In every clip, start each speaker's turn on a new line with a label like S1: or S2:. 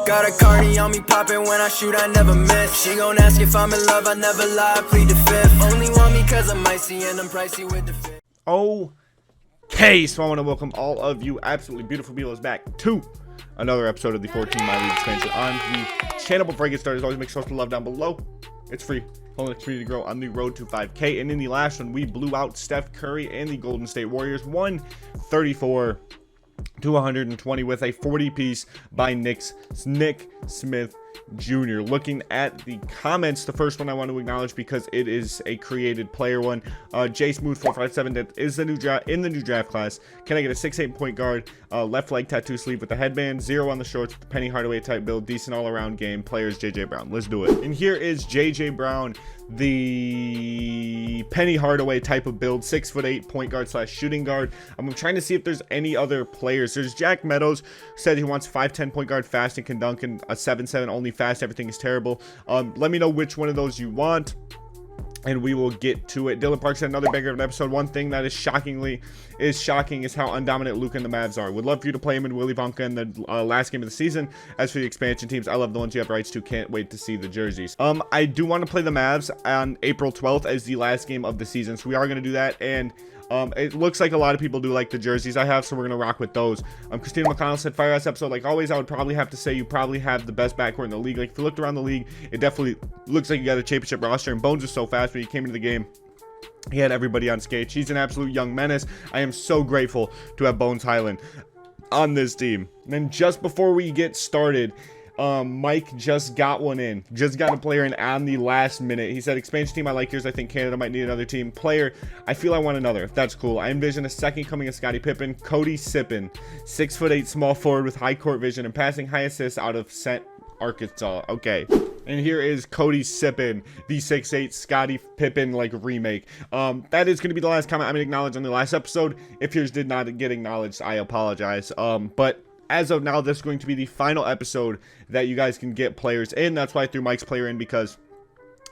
S1: Got a cardi on me popping when I shoot, I never miss. She gon' ask if I'm in love, I never lie, I plead the fifth. Only want me cause I'm icy and I'm pricey with the fit.
S2: Okay, so I want to welcome all of you absolutely beautiful beetles back to another episode of the 2K23 Myleague expansion on the channel. Before I get started, as always, make sure to love down below. It's free. Helping the community grow on the road to 5K. And in the last one, we blew out Steph Curry and the Golden State Warriors 134 to 120 with a 40-piece by Nick Smith Jr. Looking at the comments, the first one I want to acknowledge because it is a created player one. J Smooth 457, that is the new draft in the new draft class. Can I get a 6'8" point guard, left leg tattoo sleeve with the headband, 0 on the shorts with the Penny Hardaway type build, decent all around game. Players JJ Brown. Let's do it. And here is JJ Brown, the Penny Hardaway type of build, 6'8" point guard slash shooting guard. I'm trying to see if there's any other players. There's Jack Meadows, said he wants 5'10" point guard, fast and can dunk, and a 7'7" only fast. Everything is terrible. Let me know which one of those you want, and we will get to it. Dylan Park said another banger of an episode. One thing that is shocking is how undominant Luka and the Mavs are. Would love for you to play him in Willie Wonka in the last game of the season. As for the expansion teams, I love the ones you have rights to. Can't wait to see the jerseys. I do want to play the Mavs on April 12th as the last game of the season, so we are going to do that. And it looks like a lot of people do like the jerseys I have, so we're gonna rock with those. Christina McConnell said, fire ass episode. Like always, I would probably have to say you probably have the best backcourt in the league. Like if you looked around the league, it definitely looks like you got a championship roster, and Bones was so fast when he came into the game. He had everybody on skates. He's an absolute young menace. I am so grateful to have Bones Highland on this team. And then just before we get started, Mike just got one in. Just got a player in on the last minute. He said, expansion team, I like yours. I think Canada might need another team player. I feel I want another. That's cool. I envision a second coming of Scottie Pippen. Cody Sippin, 6'8" small forward with high court vision and passing, high assists out of St. Arkansas. Okay. And here is Cody Sippin, the 6'8" Scottie Pippen like remake. That is going to be the last comment I'm going to acknowledge on the last episode. If yours did not get acknowledged, I apologize. But as of now, this is going to be the final episode that you guys can get players in. That's why I threw Mike's player in, because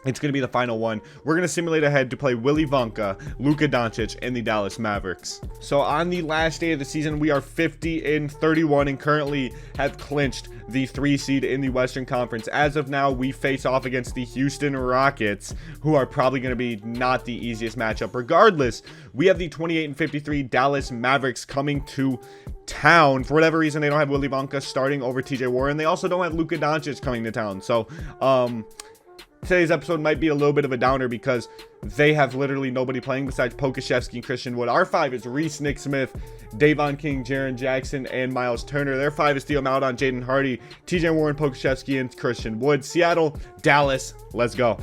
S2: it's going to be the final one. We're going to simulate ahead to play Willie Wonka, Luka Doncic, and the Dallas Mavericks. So on the last day of the season, we are 50-31 and currently have clinched the 3 seed in the Western Conference. As of now, we face off against the Houston Rockets, who are probably going to be not the easiest matchup. Regardless, we have the 28-53 Dallas Mavericks coming to town. For whatever reason, they don't have Willie Wonka starting over TJ Warren. They also don't have Luka Doncic coming to town. So, today's episode might be a little bit of a downer because they have literally nobody playing besides Pokashevsky and Christian Wood. Our 5 is Reese, Nick Smith, Davon King, Jaren Jackson, and Miles Turner. Their 5 is Theo Maledon, Jaden Hardy, TJ Warren, Pokashevsky, and Christian Wood. Seattle, Dallas, let's go.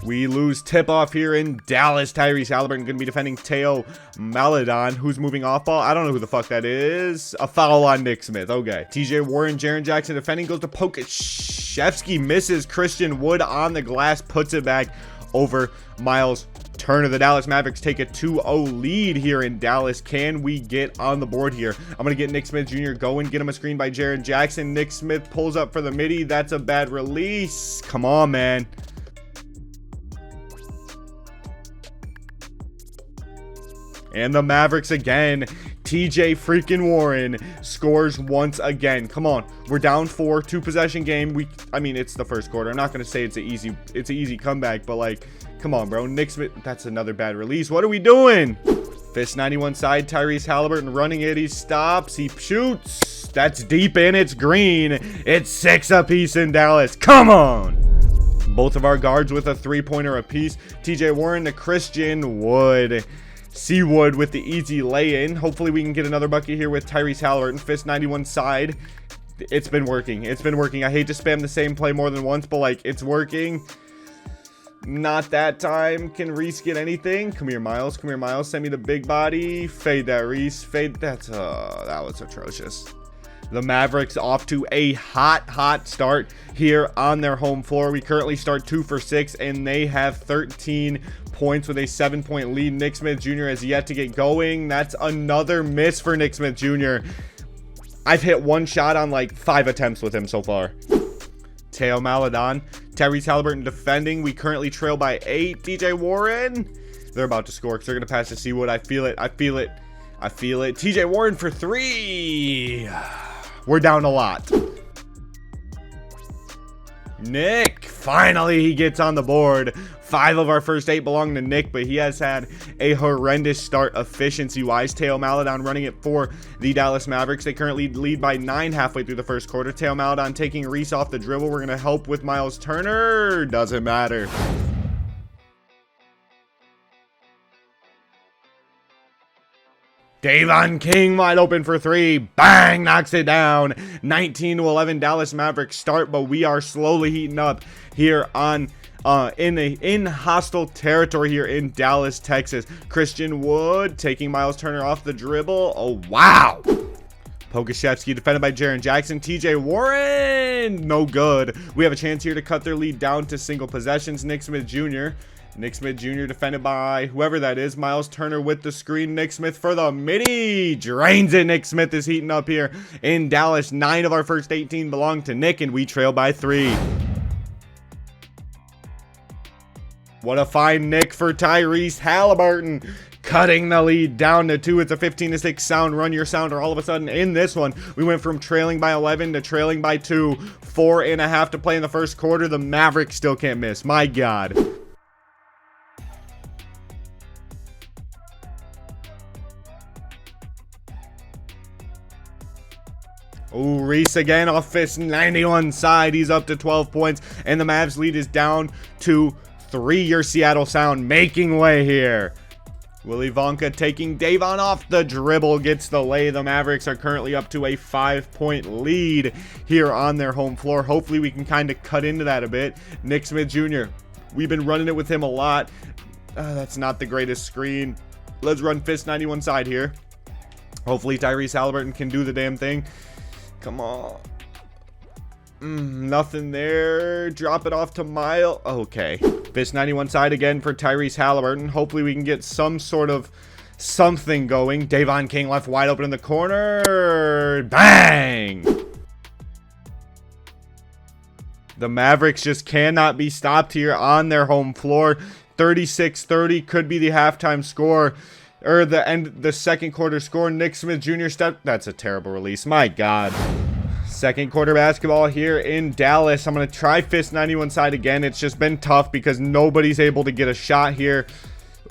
S2: We lose tip-off here in Dallas. Tyrese Halliburton going to be defending Theo Maledon, who's moving off ball. I don't know who the fuck that is. A foul on Nick Smith. Okay. TJ Warren, Jaren Jackson defending, goes to Pokashevsky, misses. Christian Wood on the glass, puts it back over Miles Turner. The Dallas Mavericks take a 2-0 lead here in Dallas. Can we get on the board here? I'm going to get Nick Smith Jr. going, get him a screen by Jaren Jackson. Nick Smith pulls up for the midi. That's a bad release. Come on, man. And the Mavericks again. TJ freaking Warren scores once again. Come on. We're down 4, 2-possession game. I mean, it's the first quarter. I'm not going to say it's an easy comeback, but like, come on, bro. Nick Smith, that's another bad release. What are we doing? Fist 91 side, Tyrese Halliburton running it. He stops. He shoots. That's deep in. It's green. It's 6 apiece in Dallas. Come on. Both of our guards with a 3-pointer apiece. TJ Warren to Christian Wood. Seawood with the easy lay-in. Hopefully we can get another bucket here with Tyrese Halliburton. Fist 91 side. It's been working. It's been working. I hate to spam the same play more than once, but like, it's working. Not that time. Can Reese get anything? Come here, Miles. Come here, Miles. Send me the big body. Fade that, Reese. Fade. That was atrocious. The Mavericks off to a hot start here on their home floor. We currently start 2 for 6, and they have 13 points with a 7-point lead. Nick Smith Jr. has yet to get going. That's another miss for Nick Smith Jr. I've hit 1 shot on like 5 attempts with him so far. Theo Maledon, Tyrese Halliburton defending. We currently trail by 8. DJ Warren, they're about to score because they're going to pass to Seawood. I feel it. TJ Warren for 3. We're down a lot. Nick, finally he gets on the board. 5 of our first 8 belong to Nick, but he has had a horrendous start efficiency-wise. Teo Maladon running it for the Dallas Mavericks. They currently lead by 9 halfway through the first quarter. Teo Maladon taking Reese off the dribble. We're going to help with Miles Turner. Doesn't matter. Davon King wide open for 3. Bang! Knocks it down. 19-11 Dallas Mavericks start, but we are slowly heating up here on in hostile territory here in Dallas, Texas. Christian Wood taking Miles Turner off the dribble. Oh, wow. Pokashevsky defended by Jaren Jackson. TJ Warren, no good. We have a chance here to cut their lead down to single possessions. Nick Smith Jr. Nick Smith Jr. defended by whoever that is. Miles Turner with the screen. Nick Smith for the midi. Drains it. Nick Smith is heating up here in Dallas. 9 of our first 18 belong to Nick, and we trail by 3. What a find, Nick, for Tyrese Halliburton. Cutting the lead down to 2. It's a 15-6 sound. Run your sounder. All of a sudden, in this one, we went from trailing by 11 to trailing by 2. 4.5 to play in the first quarter. The Mavericks still can't miss. My God. Oh, Reese again off fist 91 side. He's up to 12 points, and the Mavs lead is down to 3. Your Seattle Sound making way here. Willie Wonka taking Davon off the dribble, gets the lay. The Mavericks are currently up to a 5-point lead here on their home floor. Hopefully we can kind of cut into that a bit. Nick Smith Jr., we've been running it with him a lot. That's not the greatest screen. Let's run fist 91 side here. Hopefully Tyrese Halliburton can do the damn thing. Come on. Nothing there. Drop it off to Miles. Okay. Fist 91 side again for Tyrese Halliburton. Hopefully we can get some sort of something going. Davon King left wide open in the corner. Bang! The Mavericks just cannot be stopped here on their home floor. 36-30 could be the halftime score. Or the second quarter score. Nick Smith Jr. That's a terrible release. My God. Second quarter basketball here in Dallas. I'm going to try fist 91 side again. It's just been tough because nobody's able to get a shot here.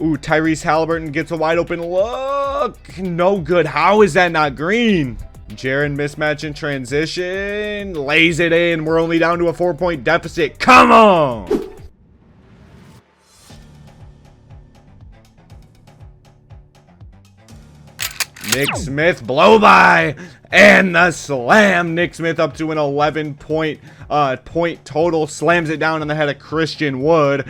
S2: Ooh, Tyrese Halliburton gets a wide open look. No good. How is that not green? Jaren mismatch in transition. Lays it in. We're only down to a 4-point deficit. Come on. Nick Smith blow by and the slam. Nick Smith up to an 11-point point total. Slams it down on the head of Christian Wood.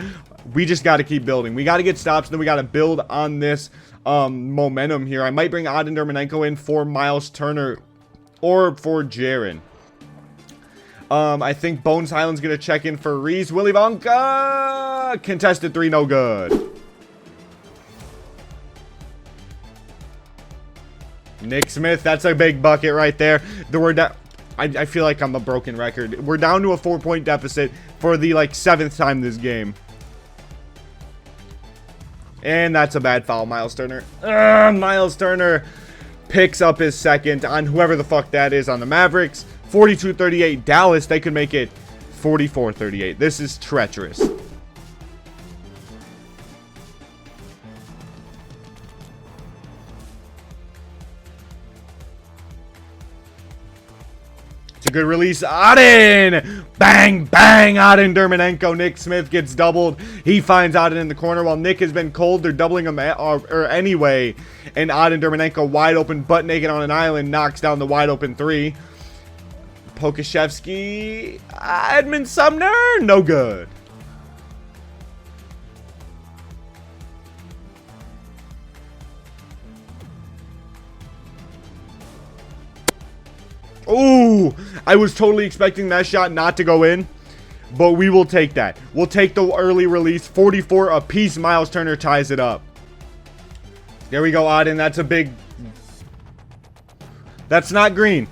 S2: We just got to keep building. We got to get stops, and then we got to build on this momentum here. I might bring Adin Dermanenko in for Miles Turner or for Jaren. I think Bones Highland's going to check in for Reese. Willie Wonka. Contested 3, no good. Nick Smith, that's a big bucket right there. I feel like I'm a broken record. We're down to a 4-point deficit for the 7th time this game. And that's a bad foul, Miles Turner. Miles Turner picks up his second on whoever the fuck that is on the Mavericks. 42-38 Dallas. They could make it 44-38. This is treacherous. It's a good release. Adin! Bang, bang. Adin Dermanenko. Nick Smith gets doubled. He finds Adin in the corner while Nick has been cold. They're doubling him anyway. And Adin Dermanenko wide open, butt naked on an island, knocks down the wide open 3. Pokashevsky. Edmund Sumner. No good. Ooh, I was totally expecting that shot not to go in, but we will take that. We'll take the early release. 44 apiece. Miles Turner ties it up. There we go, Adin. That's a big... That's not green.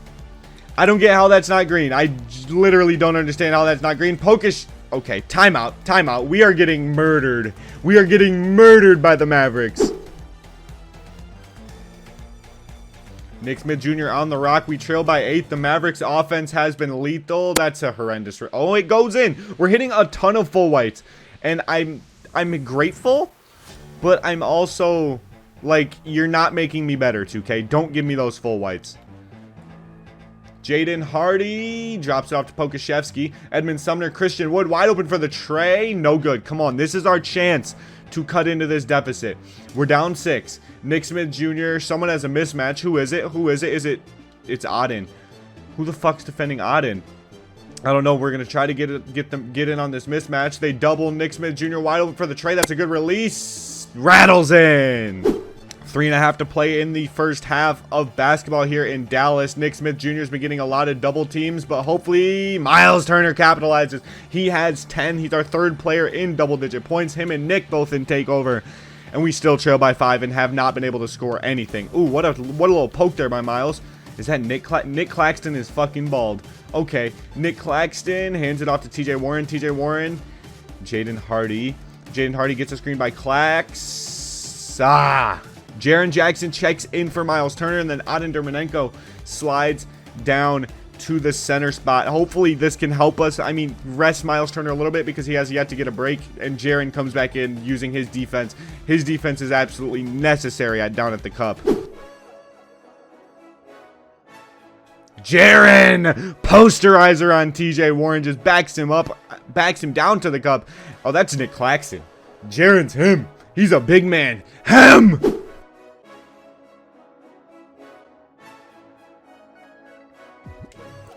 S2: I don't get how that's not green. I literally don't understand how that's not green. Pokish... Okay, timeout. Timeout. We are getting murdered. We are getting murdered by the Mavericks. Nick Smith Jr. on the rock. We trail by 8. The Mavericks offense has been lethal. That's a horrendous. Oh, it goes in. We're hitting a ton of full whites. And I'm grateful, but I'm also like, you're not making me better, 2K. Don't give me those full whites. Jaden Hardy drops it off to Pokashevsky. Edmund Sumner, Christian Wood wide open for the tray. No good. Come on. This is our chance to cut into this deficit. We're down 6. Nick Smith Jr. Someone has a mismatch. Who is it? Who is it? It's Auden. Who the fuck's defending Auden? I don't know. We're gonna try to get in on this mismatch. They double Nick Smith Jr. wide open for the tray. That's a good release. Rattles in. 3.5 to play in the first half of basketball here in Dallas. Nick Smith Jr. has been getting a lot of double teams, but hopefully Miles Turner capitalizes. He has 10. He's our 3rd player in double-digit points. Him and Nick both in takeover, and we still trail by 5 and have not been able to score anything. Ooh, what a little poke there by Miles. Is that Nick Claxton is fucking bald. Okay, Nick Claxton hands it off to TJ Warren. TJ Warren, Jaden Hardy. Jaden Hardy gets a screen by Clax. Jaren Jackson checks in for Miles Turner, and then Aden Dermanenko slides down to the center spot. Hopefully this can help us. I mean, rest Miles Turner a little bit because he has yet to get a break, and Jaren comes back in using his defense. His defense is absolutely necessary down at the cup. Jaren! Posterizer on TJ Warren, just backs him up, backs him down to the cup. Oh, that's Nick Claxton. Jaren's him. He's a big man. Him!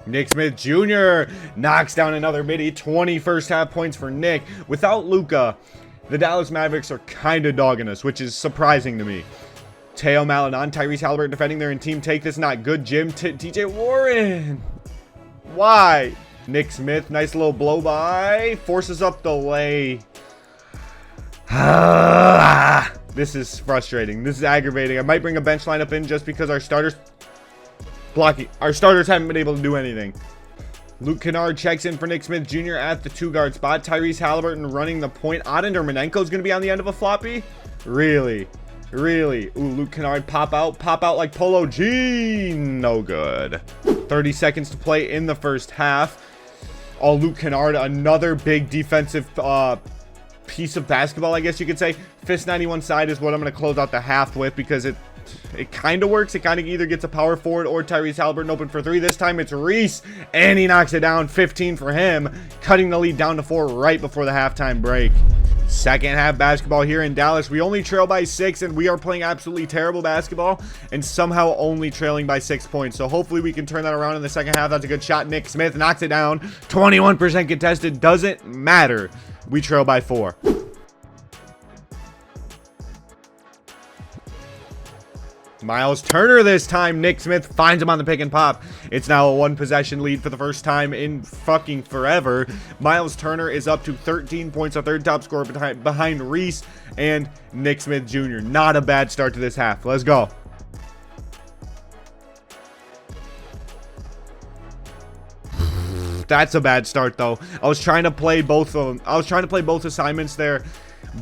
S2: Nick Smith Jr. knocks down another midi. 20 first half points for Nick. Without Luka, the Dallas Mavericks are kind of dogging us, which is surprising to me. Teo Malanon, Tyrese Halliburton defending there in team take. This not good. Jim TJ Warren. Why? Nick Smith, nice little blow by. Forces up the lay. This is frustrating. This is aggravating. I might bring a bench lineup in just because our starters haven't been able to do anything. Luke Kennard checks in for Nick Smith Jr. at the 2-guard spot. Tyrese Halliburton running the point. Aden Dermanenko is going to be on the end of a floppy? Really? Really? Ooh, Luke Kennard pop out like Polo G. No good. 30 seconds to play in the first half. Oh, Luke Kennard, another big defensive piece of basketball, I guess you could say. Fist 91 side is what I'm going to close out the half with because it kind of works. It kind of either gets a power forward or Tyrese Halliburton open for 3. This time it's Reese, and he knocks it down. 15 for him, cutting the lead down to 4 right before the halftime break. Second half basketball here in Dallas. We only trail by 6, and we are playing absolutely terrible basketball and somehow only trailing by 6 points. So hopefully we can turn that around in the second half. That's a good shot. Nick Smith knocks it down. 21% contested. Doesn't matter. We trail by 4. Miles Turner this time. Nick Smith finds him on the pick and pop. It's now a 1-possession lead for the first time in fucking forever. Miles Turner is up to 13 points, a 3rd top scorer behind Reese and Nick Smith Jr. Not a bad start to this half. Let's go. That's a bad start though. I was trying to play both of them. I was trying to play both assignments there,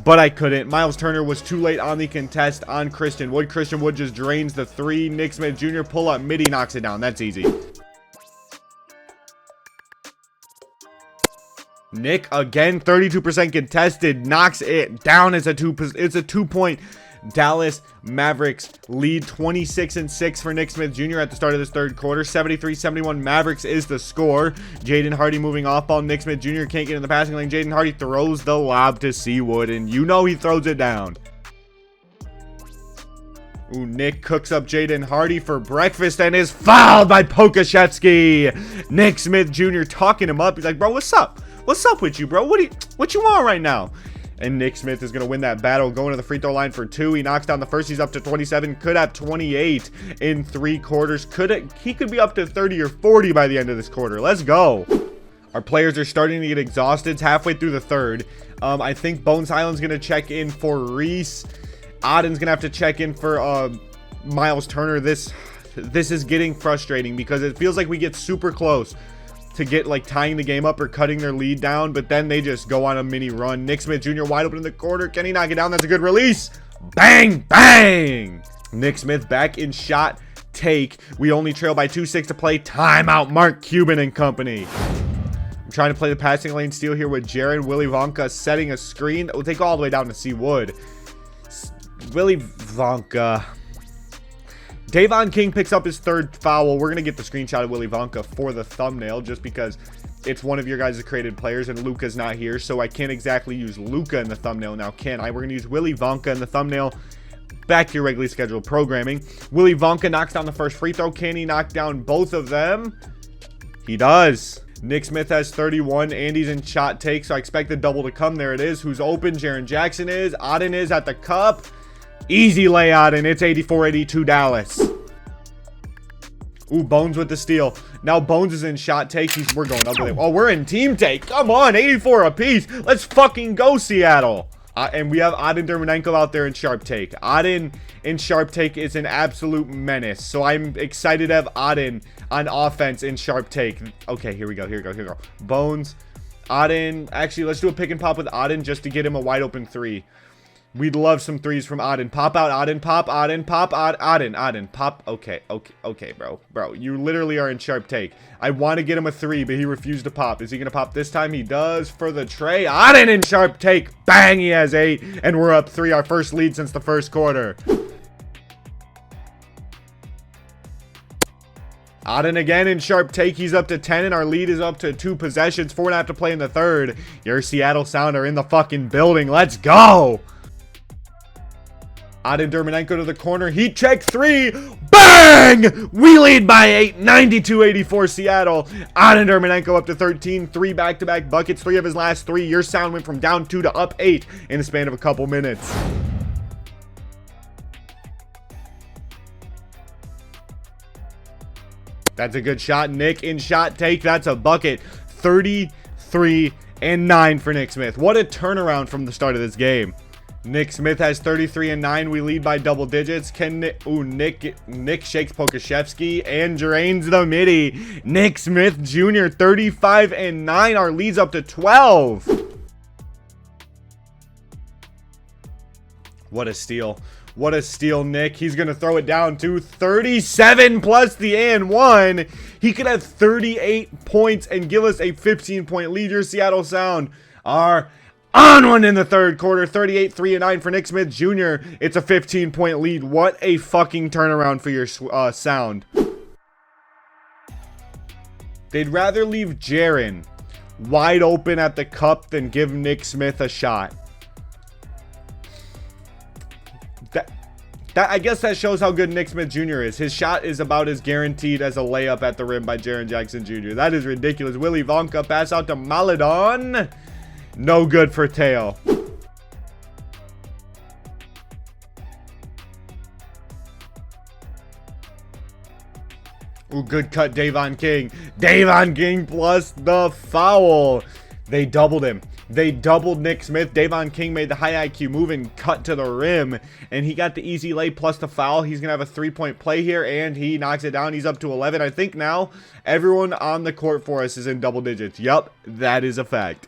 S2: but I couldn't. Miles Turner was too late on the contest on Christian Wood. Christian Wood just drains the 3. Nick Smith Jr. pull up midi, knocks it down. That's easy. Nick again, 32% contested, knocks it down. It's a 2-point Dallas Mavericks lead. 26-6 for Nick Smith Jr. at the start of this 3rd quarter. 73-71 Mavericks is the score. Jaden Hardy moving off ball. Nick Smith Jr. can't get in the passing lane. Jaden Hardy throws the lob to Seawood, and you know he throws it down. Ooh, Nick cooks up Jaden Hardy for breakfast and is fouled by Pokashevsky. Nick Smith Jr. talking him up. He's like, bro, what's up? What's up with you, bro? What you want right now? And Nick Smith is going to win that battle, going to the free throw line for 2. He knocks down the first. He's up to 27. Could have 28 in 3 quarters. He could be up to 30 or 40 by the end of this quarter. Let's go. Our players are starting to get exhausted. It's halfway through the 3rd. I think Bones Highland's going to check in for Reese. Aden's going to have to check in for Miles Turner. This is getting frustrating because it feels like we get super close to get like tying the game up or cutting their lead down, but then they just go on a mini run. Nick Smith Jr. wide open in the corner. Can he knock it down? That's a good release. Bang, bang. Nick Smith back in shot take. We only trail by 2-6 to play. Timeout, Mark Cuban and company. I'm trying to play the passing lane steal here with Jared. Willie Wonka setting a screen. We'll take all the way down to C Wood. Willie Wonka. Davon King picks up his third foul. We're going to get the screenshot of Willie Wonka for the thumbnail just because it's one of your guys' created players and Luka's not here. So I can't exactly use Luka in the thumbnail now, can I? We're going to use Willie Wonka in the thumbnail. Back to your regularly scheduled programming. Willie Wonka knocks down the first free throw. Can he knock down both of them? He does. Nick Smith has 31. Andy's in shot take, so I expect the double to come. There it is. Who's open? Jaren Jackson is. Auden is at the cup. Easy lay Auden. It's 84-82 Dallas. Ooh, Bones with the steal. Now Bones is in shot take. We're going up with it. Oh, we're in team take. Come on, 84 apiece. Let's fucking go, Seattle. And we have Auden Dermonenko out there in sharp take. Auden in sharp take is an absolute menace. So I'm excited to have Auden on offense in sharp take. Okay, here we go. Bones, Auden. Actually, let's do a pick and pop with Auden just to get him a wide open three. We'd love some threes from Auden. Pop out Auden. Pop Auden. Pop Auden. Pop. Okay, bro. You literally are in sharp take. I want to get him a three, but he refused to pop. Is he going to pop this time? He does for the tray. Auden in sharp take. Bang, he has 8. And we're up 3. Our first lead since the first quarter. Auden again in sharp take. He's up to 10, and our lead is up to 2 possessions. 4.5 to play in the third. Your Seattle Sound are in the fucking building. Let's go. Auden Dermonenko to the corner. Heat check 3. Bang! We lead by 8. 92-84 Seattle. Auden Dermonenko up to 13. 3 back-to-back buckets. 3 of his last 3. Your Sound went from down 2 to up 8 in the span of a couple minutes. That's a good shot. Nick in shot take. That's a bucket. 33 and 9 for Nick Smith. What a turnaround from the start of this game. Nick Smith has 33 and 9. We lead by double digits. Nick shakes Pokashevsky and drains the midi. Nick Smith Jr. 35 and 9. Our lead's up to 12. What a steal. What a steal, Nick. He's going to throw it down to 37 plus the and 1. He could have 38 points and give us a 15-point lead. Your Seattle Sound are on one in the third quarter. 38, 3 and 9 for Nick Smith Jr. It's a 15-point lead. What a fucking turnaround for your Sound. They'd rather leave Jaren wide open at the cup than give Nick Smith a shot. I guess that shows how good Nick Smith Jr. is. His shot is about as guaranteed as a layup at the rim by Jaren Jackson Jr. That is ridiculous. Willie Wonka pass out to Maledon. No good for Teo. Ooh, good cut, Davon King. Davon King plus the foul. They doubled him. They doubled Nick Smith. Davon King made the high IQ move and cut to the rim. And he got the easy lay plus the foul. He's going to have a 3-point play here. And he knocks it down. He's up to 11. I think now everyone on the court for us is in double digits. Yup, that is a fact.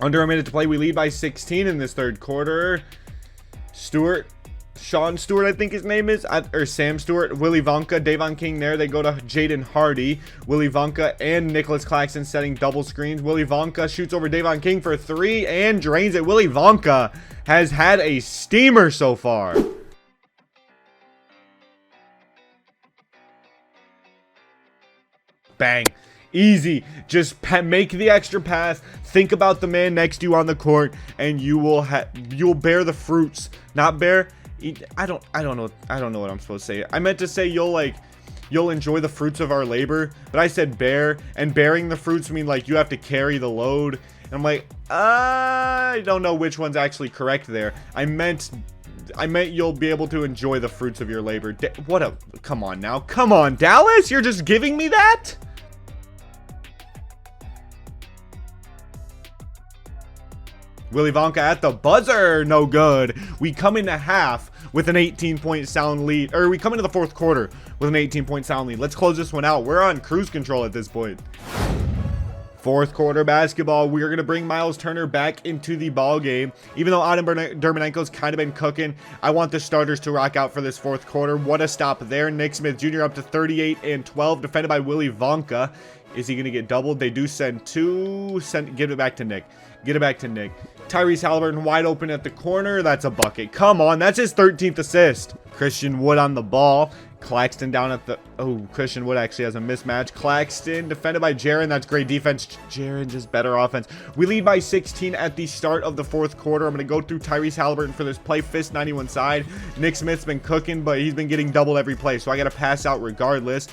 S2: Under a minute to play. We lead by 16 in this third quarter. Sean Stewart, I think his name is, or Sam Stewart, Willie Wonka, Davon King there. They go to Jaden Hardy, Willie Wonka, and Nicholas Claxton setting double screens. Willie Wonka shoots over Davon King for 3 and drains it. Willie Wonka has had a steamer so far. Bang. Easy. Just make the extra pass. Think about the man next to you on the court, and you'll bear the fruits. Not bear. I don't know what I'm supposed to say. I meant to say you'll enjoy the fruits of our labor, but I said bear, and bearing the fruits mean like you have to carry the load. And I'm like, I don't know which one's actually correct there. I meant you'll be able to enjoy the fruits of your labor. Come on now. Come on, Dallas. You're just giving me that? Willie Wonka at the buzzer. No good. We come into half with an 18-point sound lead. Or we come into the fourth quarter with an 18-point sound lead. Let's close this one out. We're on cruise control at this point. Fourth quarter basketball. We're going to bring Miles Turner back into the ball game. Even though Adam Dermonenko's kind of been cooking, I want the starters to rock out for this fourth quarter. What a stop there. Nick Smith Jr. up to 38 and 12, defended by Willie Wonka. Is he going to get doubled? They do send two. Give it back to Nick. Get it back to Nick. Tyrese Halliburton wide open at the corner. That's a bucket. Come on. That's his 13th assist. Christian Wood on the ball. Claxton down at the... Oh, Christian Wood actually has a mismatch. Claxton defended by Jaren. That's great defense. Jaren just better offense. We lead by 16 at the start of the fourth quarter. I'm going to go through Tyrese Halliburton for this play. Fist 91 side. Nick Smith's been cooking, but he's been getting doubled every play, so I got to pass out regardless.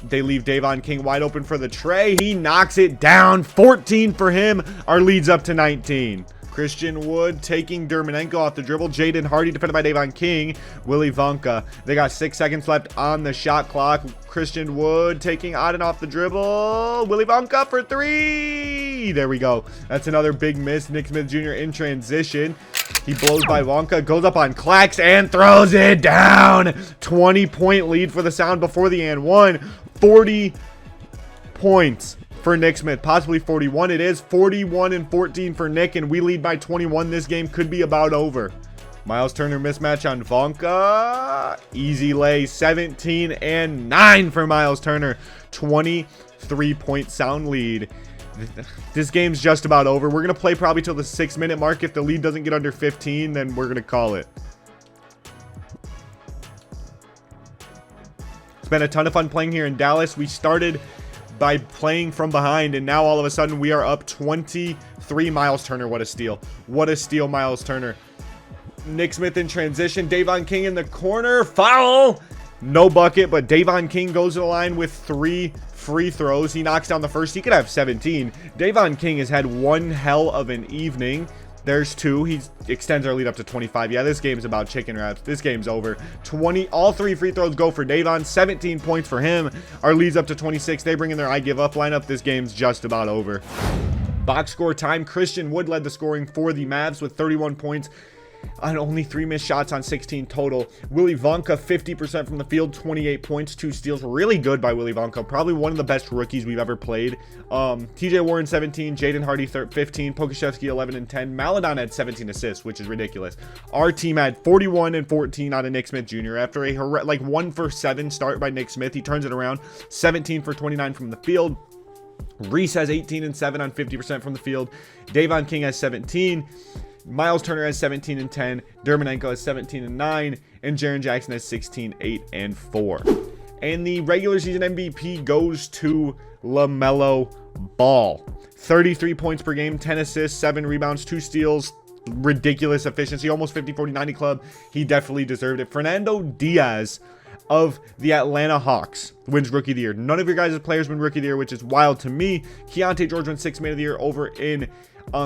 S2: They leave Davon King wide open for the tray. He knocks it down. 14 for him. Our lead's up to 19. Christian Wood taking Dermonenko off the dribble. Jaden Hardy defended by Davon King. Willie Wonka. They got 6 seconds left on the shot clock. Christian Wood taking Auden off the dribble. Willie Wonka for 3. There we go. That's another big miss. Nick Smith Jr. in transition. He blows by Wonka, goes up on Clax, and throws it down. 20-point lead for the Sound before the and one. 40 points for Nick Smith, possibly 41. It is 41 and 14 for Nick, and we lead by 21. This game could be about over. Miles Turner mismatch on Wonka. Easy lay. 17 and 9 for Miles Turner. 23-point Sound lead. This game's just about over. We're going to play probably till the 6-minute mark. If the lead doesn't get under 15, then we're going to call it. It's been a ton of fun playing here in Dallas. We started by playing from behind, and now all of a sudden we are up 23. Miles Turner, what a steal. What a steal, Miles Turner. Nick Smith in transition. Davon King in the corner. Foul! No bucket, but Davon King goes to the line with 3 free throws. He knocks down the first. He could have 17. Davon King has had one hell of an evening. There's 2. He extends our lead up to 25. Yeah, this game's about chicken wraps. This game's over. 20. All 3 free throws go for Davon. 17 points for him. Our lead's up to 26. They bring in their I give up lineup. This game's just about over. Box score time. Christian Wood led the scoring for the Mavs with 31 points on only 3 missed shots on 16 total. Willie Wonka, 50% from the field, 28 points, 2 steals. Really good by Willie Wonka. Probably one of the best rookies we've ever played. TJ Warren, 17. Jaden Hardy, 15. Pokashevsky, 11 and 10. Maladon had 17 assists, which is ridiculous. Our team had 41 and 14 out of Nick Smith Jr. After a 1 for 7 start by Nick Smith, he turns it around. 17 for 29 from the field. Reese has 18 and 7 on 50% from the field. Davon King has 17. Miles Turner has 17 and 10. Dermonenko has 17 and 9. And Jaren Jackson has 16, 8 and 4. And the regular season MVP goes to LaMelo Ball. 33 points per game, 10 assists, 7 rebounds, 2 steals. Ridiculous efficiency, almost 50-40-90 club. He definitely deserved it. Fernando Diaz of the Atlanta Hawks wins Rookie of the Year. None of your guys' players win Rookie of the Year, which is wild to me. Keontae George wins 6th Man of the Year over in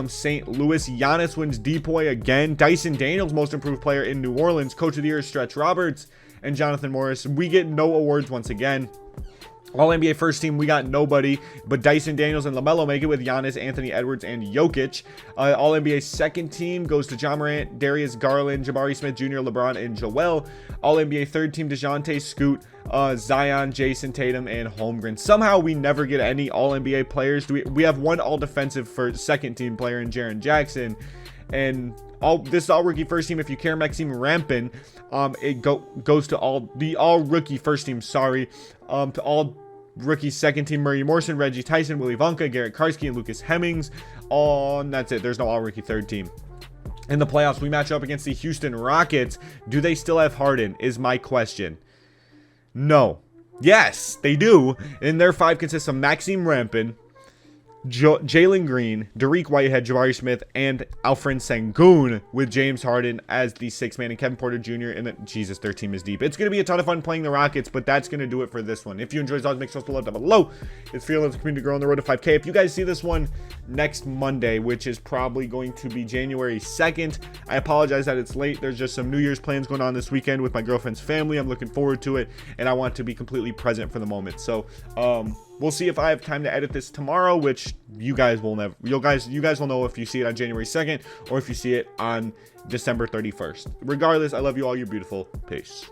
S2: St. Louis. Giannis wins Depoy again. Dyson Daniels, most improved player in New Orleans. Coach of the Year is Stretch Roberts and Jonathan Morris. We get no awards once again. All NBA first team, we got nobody, but Dyson Daniels and LaMelo make it with Giannis, Anthony Edwards, and Jokic. All NBA second team goes to Ja Morant, Darius Garland, Jabari Smith Jr., LeBron, and Joel. All NBA third team, DeJounte, Scoot, Zion, Jason Tatum, and Holmgren. Somehow we never get any All NBA players. We have one All Defensive for second team player in Jaren Jackson, and this is all rookie first team. If you care, Maxime Rampin, it goes to all rookie first team. To all rookie second team: Murray Morrison, Reggie Tyson, Willie Wonka, Garrett Karski, and Lucas Hemmings. And that's it. There's no all rookie third team. In the playoffs, we match up against the Houston Rockets. Do they still have Harden? Is my question. No. Yes, they do. And their 5 consists of Maxime Rampin, Jalen Green, Dariq Whitehead, Jabari Smith, and Alfred Sengun, with James Harden as the 6th man and Kevin Porter Jr. And Jesus, their team is deep. It's going to be a ton of fun playing the Rockets, but that's going to do it for this one. If you enjoyed, make sure to love down below. It's fearless community to grow on the road to 5K. If you guys see this one next Monday, which is probably going to be January 2nd, I apologize that it's late. There's just some New Year's plans going on this weekend with my girlfriend's family. I'm looking forward to it, and I want to be completely present for the moment. So, we'll see if I have time to edit this tomorrow, which you guys will never. You guys will know if you see it on January 2nd or if you see it on December 31st. Regardless, I love you all. You're beautiful. Peace.